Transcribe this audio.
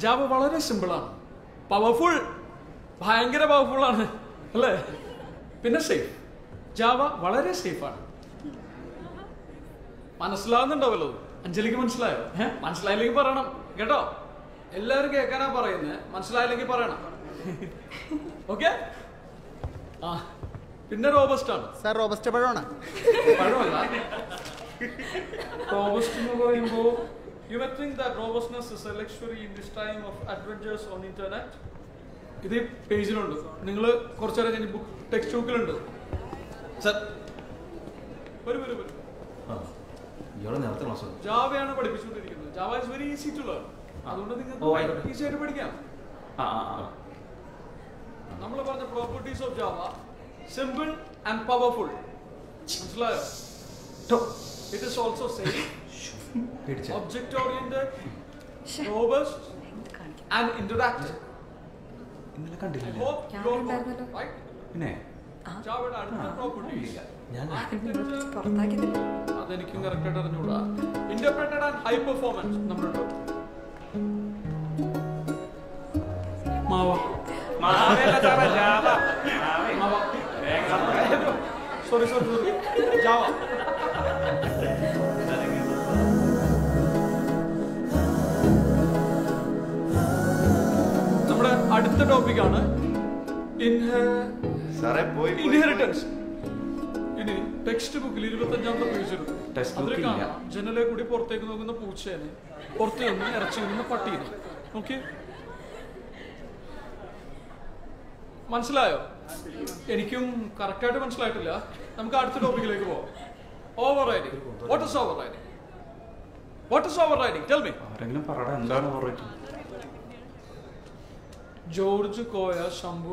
Java വളരെ സിമ്പിളാണ്, powerful, ഭയങ്കര പവർഫുൾ ആണ് അല്ലേ? പിന്നെ സേഫ്. ജാവ വളരെ സേഫാണ്. മനസ്സിലാവുന്നുണ്ടാവല്ലോ? അഞ്ജലിക്ക് മനസ്സിലായോ? മനസ്സിലായില്ലെങ്കിൽ പറയണം കേട്ടോ. എല്ലാവരും കേൾക്കാനാ പറയുന്നത്, മനസ്സിലായില്ലെങ്കിൽ പറയണം. ഓക്കെ. ആ പിന്നെ റോബസ്റ്റ് ആണ് സാർ. റോബസ്റ്റ് പഴമാണ്. പഴമല്ല. റോബസ്റ്റ് എന്ന് പറയുമ്പോൾ you may think that robustness is a luxury in this time of adventures on internet. ഇത് പേജിലുണ്ട്, നിങ്ങൾ കുറച്ചേരം കഴിഞ്ഞ് ബുക്ക് ടെക്സ്റ്റ് ബുക്കിലുണ്ട്. സർ വരും. ജാവയാണ് പഠിപ്പിച്ചുകൊണ്ടിരിക്കുന്നത്. Java is very easy to learn. അതുകൊണ്ട് നിങ്ങൾക്ക് ഈസി ആയിട്ട് പഠിക്കാം. നമ്മൾ പറഞ്ഞ properties of Java simple and powerful. മനസ്സിലായോ? It is also safe, object oriented, robust and interactive. ഇന്നലെ കണ്ടില്ല. I hope you all got it, right? പിന്നെ ജാവയുടെ അടുത്ത പ്രോപ്പർട്ടീസ് അതെനിക്കും കറക്റ്റ് ആയിട്ട് അറിഞ്ഞൂടാ. Interpreted and high performance. നമ്മുടെ സോറി ജാവ. നമ്മുടെ അടുത്ത ടോപ്പിക്കാണ് ഇൻഹെറിറ്റൻസ്. ഇനി ടെക്സ്റ്റ് ബുക്കിൽ 25ാമത്തെ പേജിലുണ്ട്. അതിൽ കാണാം ജനലെ കൂടി പുറത്തേക്ക് നോക്കുന്ന പൂച്ചേനെ, പുറത്തു നിന്ന് ഇറച്ചി നിന്ന് പട്ടീനെ. ഓക്കെ, മനസ്സിലായോ? എനിക്കും കറക്റ്റായിട്ട് മനസ്സിലായിട്ടില്ല. നമുക്ക് അടുത്ത ടോപ്പിക്കിലേക്ക് പോവാം. Over riding. What is over riding? What is over riding? Tell me. ആരെങ്കിലും പറയടാ, എന്താണ് over riding? George Koya, Shambhu